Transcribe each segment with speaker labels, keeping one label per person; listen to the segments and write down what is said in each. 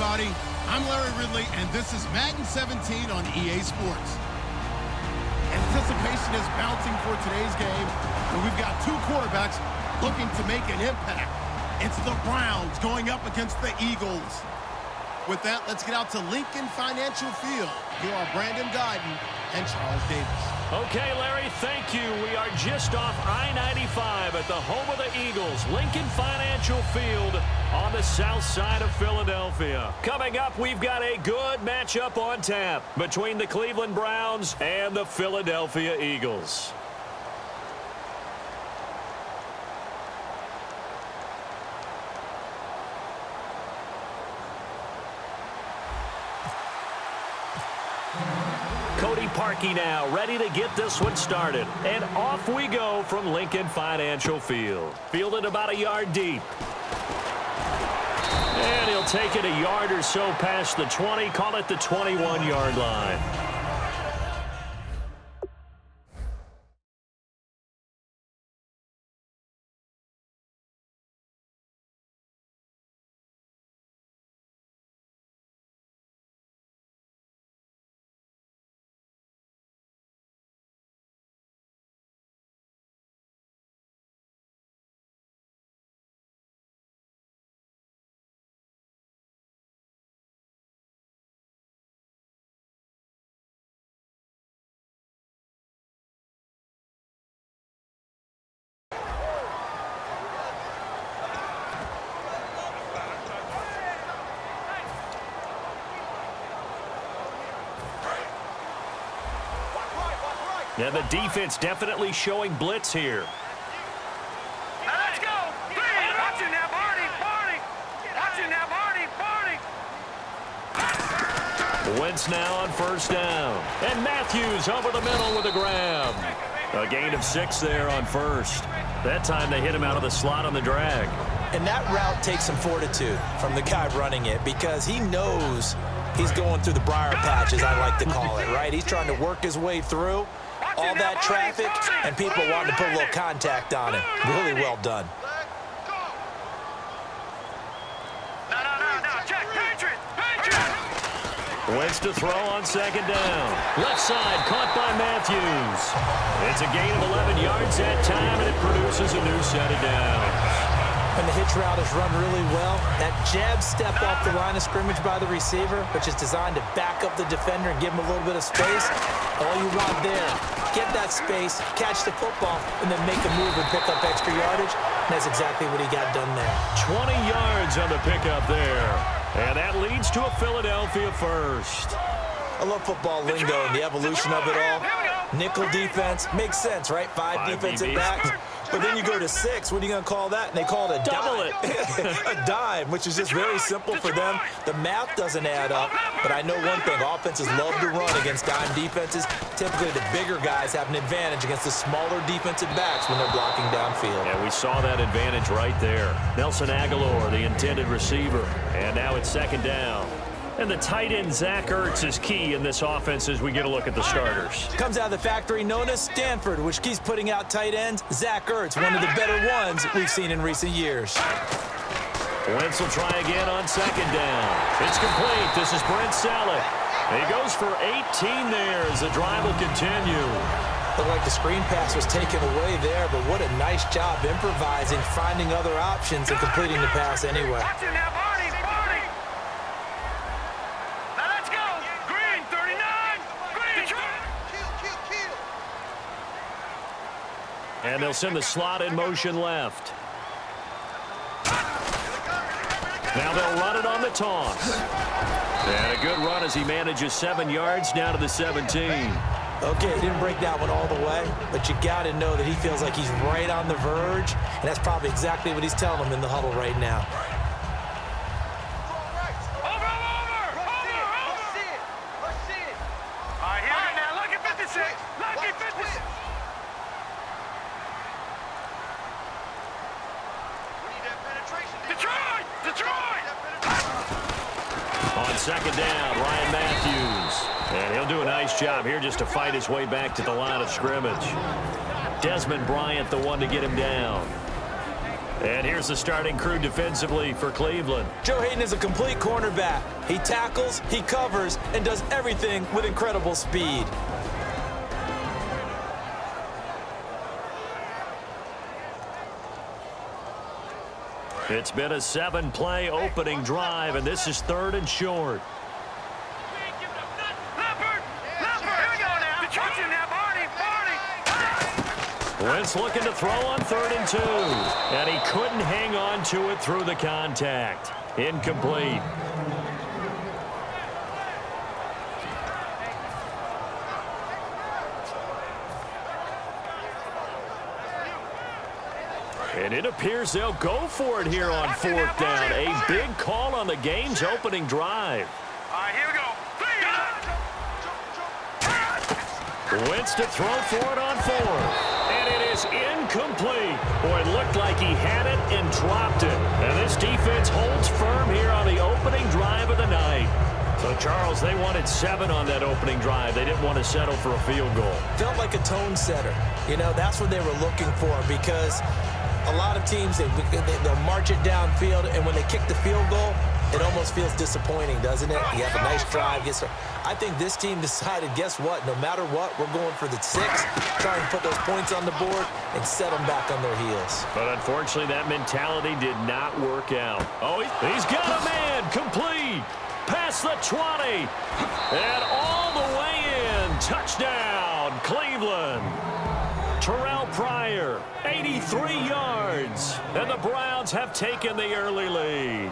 Speaker 1: everybody. I'm Larry Ridley, and this is Madden 17 on EA Sports. Anticipation is mounting for today's game, and we've got two quarterbacks looking to make an impact. It's the Browns going up against the Eagles. With that, let's get out to Lincoln Financial Field. Here are Brandon Guyton and Charles Davis.
Speaker 2: Okay, Larry, thank you. We are just off I-95 at the home of the Eagles, Lincoln Financial Field on the south side of Philadelphia. Coming up, we've got a good matchup on tap between the Cleveland Browns and the Philadelphia Eagles. Cody Parkey now, ready to get this one started. And off we go from Lincoln Financial Field. Fielded about a yard deep. And he'll take it a yard or so past the 20, call it the 21-yard line. Yeah, the defense definitely showing blitz here.
Speaker 3: Now let's go. Watching that Barney. Watching that Barney.
Speaker 2: Wentz now on first down. And Matthews over the middle with a grab. A gain of 6 there on first. That time they hit him out of the slot on the drag.
Speaker 4: And that route takes some fortitude from the guy running it because he knows he's going through the briar patch, as I like to call it, right? He's trying to work his way through all that traffic, and people wanting to put a little contact on it. Really well done.
Speaker 3: No, check. Patriot.
Speaker 2: Wentz to throw on second down. Left side caught by Matthews. It's a gain of 11 yards that time, and it produces a new set of downs.
Speaker 4: When the hitch route is run really well, that jab step off the line of scrimmage by the receiver, which is designed to back up the defender and give him a little bit of space, all you want there, get that space, catch the football, and then make a move and pick up extra yardage. And that's exactly what he got done there.
Speaker 2: 20 yards on the pickup there. And that leads to a Philadelphia first.
Speaker 4: I love football lingo and the evolution of it all. Nickel defense makes sense, right? Five defensive backs. But then you go to 6. What are you going to call that? And they call it a
Speaker 2: double
Speaker 4: dime. A dime, which is just very simple for them. The math doesn't add up. But I know one thing. Offenses love to run against dime defenses. Typically, the bigger guys have an advantage against the smaller defensive backs when they're blocking downfield.
Speaker 2: Yeah, we saw that advantage right there. Nelson Aguilar, the intended receiver. And now it's second down. And the tight end, Zach Ertz, is key in this offense as we get a look at the starters.
Speaker 4: Comes out of the factory known as Stanford, which keeps putting out tight ends. Zach Ertz, one of the better ones we've seen in recent years.
Speaker 2: Wentz will try again on second down. It's complete. This is Brent Saleh. He goes for 18 there as the drive will continue.
Speaker 4: Looked like the screen pass was taken away there, but what a nice job improvising, finding other options, and completing the pass anyway.
Speaker 3: Watching that Barney. Now let's go. Green, 39. Green.
Speaker 2: And they'll send the slot in motion left. Now they'll run it on the toss. And a good run as he manages 7 yards down to the 17.
Speaker 4: Okay, he didn't break that one all the way, but you got to know that he feels like he's right on the verge, and that's probably exactly what he's telling them in the huddle right now.
Speaker 3: Over. All right, here we go now. Lucky 56. Lucky 56. Detroit.
Speaker 2: On second down, Ryan Matthews. And he'll do a nice job here just to fight his way back to the line of scrimmage. Desmond Bryant, the one to get him down. And here's the starting crew defensively for Cleveland.
Speaker 4: Joe Hayden is a complete cornerback. He tackles, he covers, and does everything with incredible speed.
Speaker 2: It's been a 7-play opening drive, and this is 3rd and short. Wentz looking to throw on 3rd and 2. And he couldn't hang on to it through the contact. Incomplete. And it appears they'll go for it here on 4th down. A big call on the game's opening drive.
Speaker 3: All right, here we go.
Speaker 2: Wentz to throw for it on 4th. And it is incomplete. Boy, it looked like he had it and dropped it. And this defense holds firm here on the opening drive of the night. So, Charles, they wanted 7 on that opening drive. They didn't want to settle for a field goal.
Speaker 4: Felt like a tone setter. You know, that's what they were looking for, because a lot of teams, they'll march it downfield, and when they kick the field goal, it almost feels disappointing, doesn't it? You have a nice drive. I think this team decided, guess what? No matter what, we're going for the 6, try and put those points on the board and set them back on their heels.
Speaker 2: But unfortunately, that mentality did not work out. Oh, he's got a man. Complete. Past the 20. And all the way in. Touchdown, Cleveland. Terrell Pryor, 83 yards. And the Browns have taken the early lead.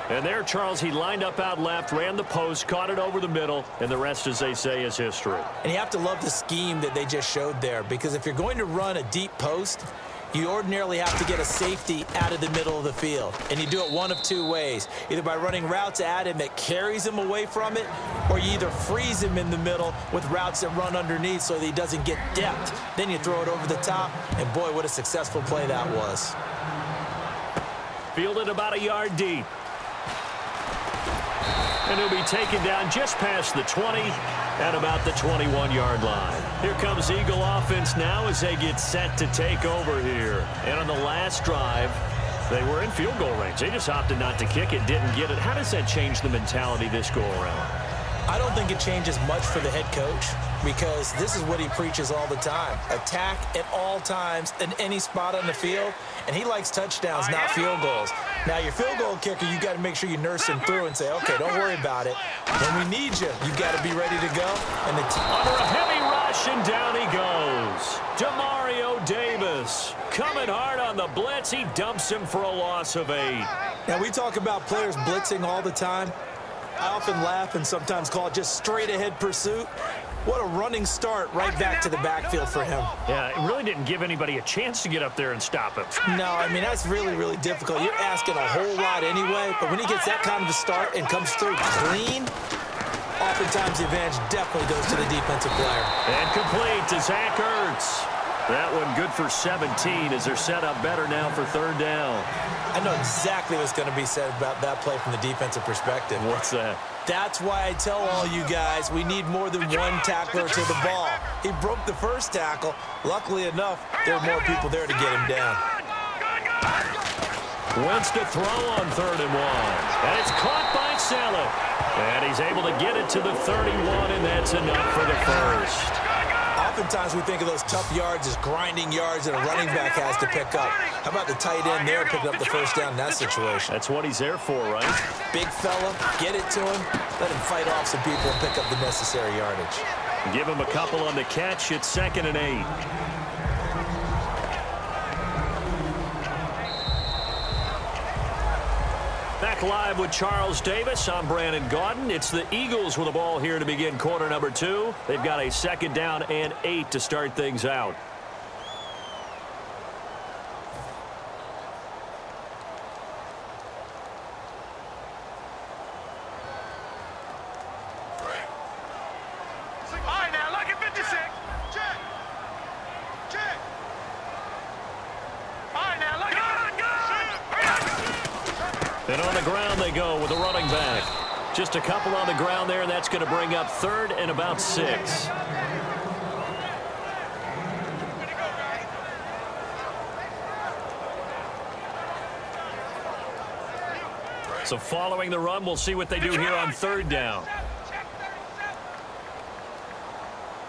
Speaker 2: And there, Charles, he lined up out left, ran the post, caught it over the middle, and the rest, as they say, is history.
Speaker 4: And you have to love the scheme that they just showed there, because if you're going to run a deep post, you ordinarily have to get a safety out of the middle of the field. And you do it one of 2 ways, either by running routes at him that carries him away from it, or you either freeze him in the middle with routes that run underneath so that he doesn't get depth. Then you throw it over the top, and boy, what a successful play that was.
Speaker 2: Fielded about a yard deep. And he'll be taken down just past the 20 at about the 21-yard line. Here comes Eagle offense now as they get set to take over here. And on the last drive, they were in field goal range. They just opted not to kick it, didn't get it. How does that change the mentality this go-around?
Speaker 4: I don't think it changes much for the head coach, because this is what he preaches all the time. Attack at all times in any spot on the field, and he likes touchdowns, not field goals. Now, your field goal kicker, you got to make sure you nurse him through and say, okay, don't worry about it. When we need you, you got to be ready to go. And
Speaker 2: under a heavy rush, and down he goes. Demario Davis coming hard on the blitz. He dumps him for a loss of 8.
Speaker 4: Now, we talk about players blitzing all the time. I often laugh and sometimes call it just straight-ahead pursuit. What a running start right back to the backfield for him.
Speaker 2: Yeah, it really didn't give anybody a chance to get up there and stop him.
Speaker 4: No, I mean, that's really, really difficult. You're asking a whole lot anyway, but when he gets that kind of a start and comes through clean, oftentimes the advantage definitely goes to the defensive player.
Speaker 2: And complete to Zach Ertz. That one good for 17 as they're set up better now for 3rd down.
Speaker 4: I know exactly what's going to be said about that play from the defensive perspective.
Speaker 2: What's that?
Speaker 4: That's why I tell all you guys we need more than one tackler to the ball. He broke the first tackle. Luckily enough, there were more people there to get him down.
Speaker 2: Wentz to throw on 3rd and 1. And it's caught by Saleh. And he's able to get it to the 31, and that's enough for the first.
Speaker 4: Oftentimes we think of those tough yards as grinding yards that a running back has to pick up. How about the tight end there picking up the first down in that situation?
Speaker 2: That's what he's there for, right?
Speaker 4: Big fella, get it to him, let him fight off some people and pick up the necessary yardage.
Speaker 2: Give him a couple on the catch. It's 2nd and 8. Back live with Charles Davis. I'm Brandon Gaudin. It's the Eagles with the ball here to begin quarter number 2. They've got a 2nd down and 8 to start things out.
Speaker 3: All right, now, look at 56. Check. Check. All right, now, look at
Speaker 2: And on the ground they go with a running back. Just a couple on the ground there, and that's going to bring up 3rd and about 6. So following the run, we'll see what they do here on third down.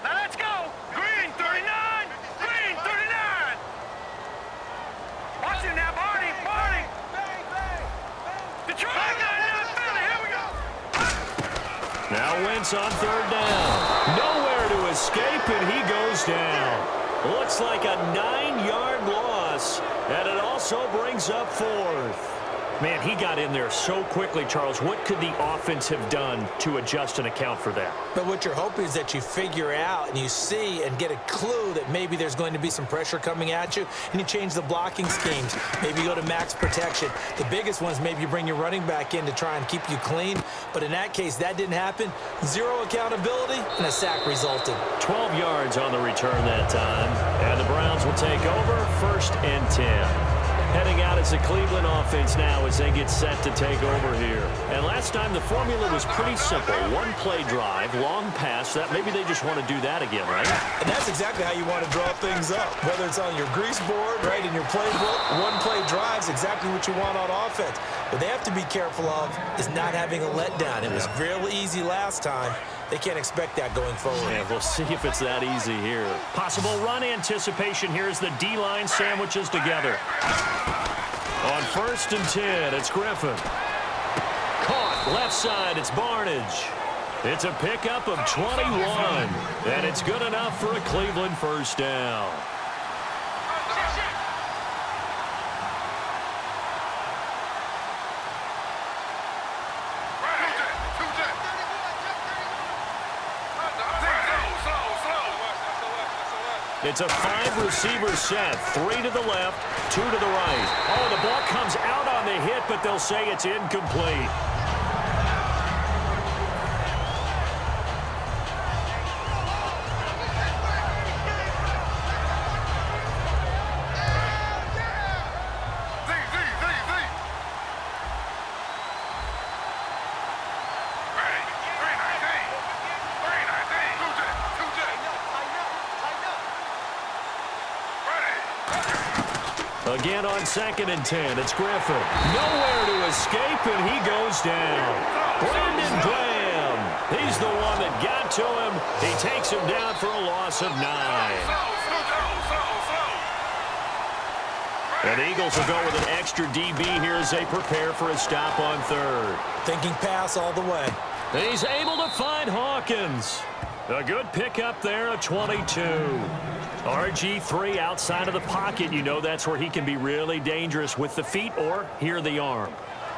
Speaker 3: Now let's go. Green 39. Green 39. Watch him now, Barney. Barney. Detroit. Here we go.
Speaker 2: Now Wentz on third down. Nowhere to escape, and he goes down. Looks like a 9-yard loss, and it also brings up fourth. Man, he got in there so quickly, Charles. What could the offense have done to adjust and account for that?
Speaker 4: But what you're hoping is that you figure out and you see and get a clue that maybe there's going to be some pressure coming at you, and you change the blocking schemes. Maybe you go to max protection. The biggest one is maybe you bring your running back in to try and keep you clean. But in that case, that didn't happen. Zero accountability, and a sack resulted.
Speaker 2: 12 yards on the return that time. And the Browns will take over 1st and 10. Heading out as the Cleveland offense now as they get set to take over here. And last time the formula was pretty simple. One play drive, long pass. That maybe they just want to do that again, right?
Speaker 4: And that's exactly how you want to draw things up. Whether it's on your grease board, right, in your playbook, one play drives exactly what you want on offense. What they have to be careful of is not having a letdown. It was real easy last time. They can't expect that going forward.
Speaker 2: Yeah, we'll see if it's that easy here. Possible run anticipation here as the D-line sandwiches together. On 1st and 10, it's Griffin. Caught left side, it's Barnage. It's a pickup of 21, and it's good enough for a Cleveland first down. It's a 5-receiver set, 3 to the left, 2 to the right. Oh, the ball comes out on the hit, but they'll say it's incomplete. Again on 2nd and 10, it's Griffin. Nowhere to escape, and he goes down. Brandon Graham. He's the one that got to him. He takes him down for a loss of 9. And the Eagles will go with an extra DB here as they prepare for a stop on 3rd.
Speaker 4: Thinking pass all the way.
Speaker 2: And he's able to find Hawkins. A good pickup there, a 22. RG3 outside of the pocket. You know that's where he can be really dangerous with the feet or here the arm.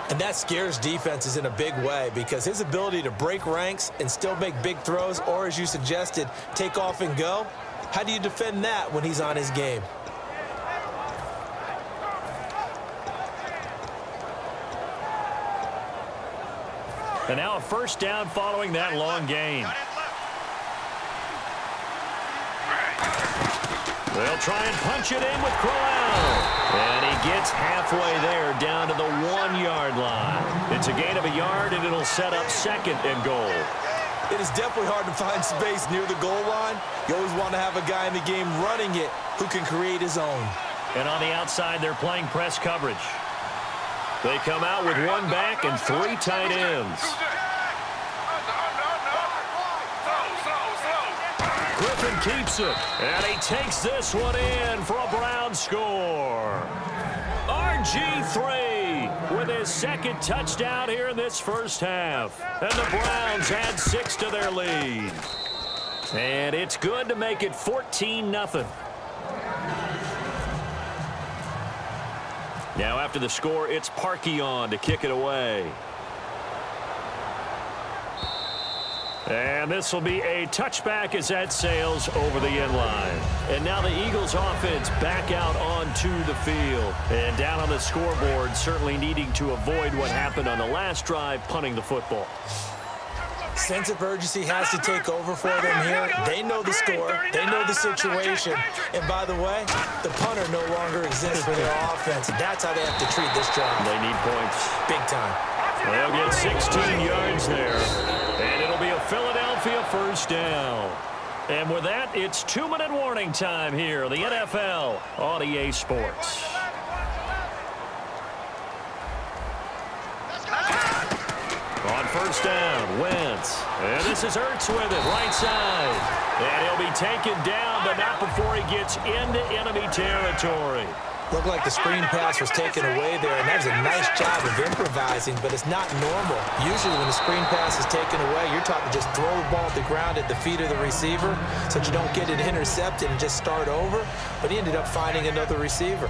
Speaker 4: And that scares defenses in a big way because his ability to break ranks and still make big throws or, as you suggested, take off and go, how do you defend that when he's on his game?
Speaker 2: And now a first down following that long gain. They'll try and punch it in with Crowell. And he gets halfway there down to the 1-yard line. It's a gain of a yard, and it'll set up 2nd and goal.
Speaker 4: It is definitely hard to find space near the goal line. You always want to have a guy in the game running it who can create his own.
Speaker 2: And on the outside, they're playing press coverage. They come out with 1 back and 3 tight ends. Griffin keeps it, and he takes this one in for a Brown score. RG3 with his 2nd touchdown here in this first half. And the Browns add 6 to their lead. And it's good to make it 14-0. Now after the score, it's Parkey on to kick it away. And this will be a touchback as that sails over the end line. And now the Eagles offense back out onto the field. And down on the scoreboard, certainly needing to avoid what happened on the last drive, punting the football.
Speaker 4: Sense of urgency has to take over for them here. They know the score. They know the situation. And by the way, the punter no longer exists for their offense. That's how they have to treat this drive.
Speaker 2: They need points.
Speaker 4: Big time.
Speaker 2: They'll get 16 yards there. And it'll be a Philadelphia first down. And with that, it's 2-minute warning time here. The NFL on EA Sports. first down. Wentz. And this is Ertz with it, right side. And he'll be taken down, but not before he gets into enemy territory.
Speaker 4: Looked like the screen pass was taken away there, and that was a nice job of improvising, but it's not normal. Usually when the screen pass is taken away, you're taught to just throw the ball at the ground at the feet of the receiver so that you don't get it intercepted and just start over, but he ended up finding another receiver.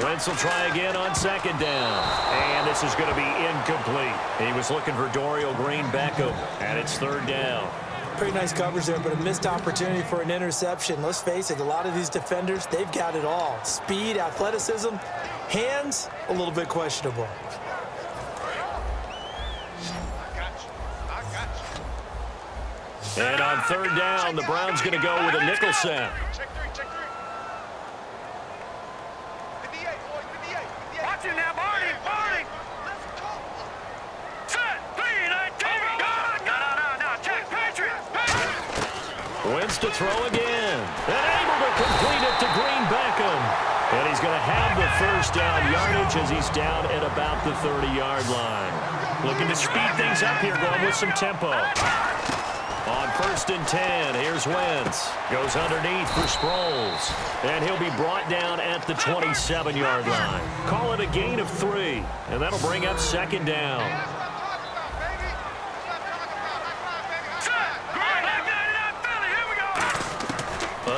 Speaker 2: Wentz will try again on second down. And this is going to be incomplete. He was looking for Dorial Green-Beckham, and it's third down.
Speaker 4: Pretty nice coverage there, but a missed opportunity for an interception. Let's face it, a lot of these defenders, they've got it all. Speed, athleticism, hands, a little bit questionable.
Speaker 2: And on third down, the Browns going to go with a nickel set. Wentz to throw again. And able to complete it to Green-Beckham. And he's going to have the first down yardage as he's down at about the 30-yard line. Looking to speed things up here, going with some tempo. On first and 10, here's Wentz. Goes underneath for Sproles. And he'll be brought down at the 27-yard line. Call it a gain of 3. And that'll bring up second down.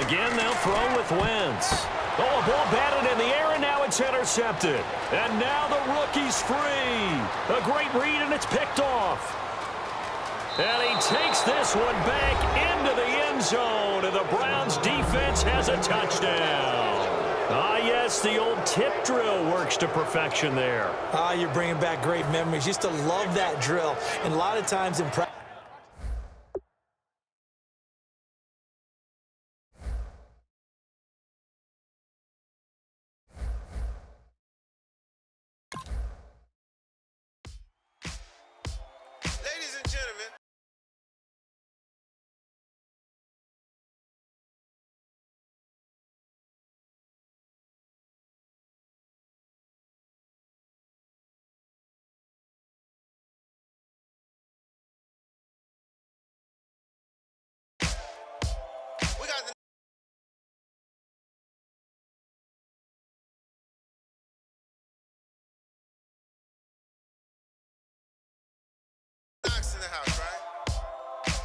Speaker 2: Again, they'll throw with Wentz. Oh, a ball batted in the air, and now it's intercepted. And now the rookie's free. A great read, and it's picked off. And he takes this one back into the end zone, and the Browns defense has a touchdown. Ah, yes, the old tip drill works to perfection there.
Speaker 4: Ah, you're bringing back great memories. Used to love that drill. And a lot of times in practice,
Speaker 5: Ladies and gentlemen,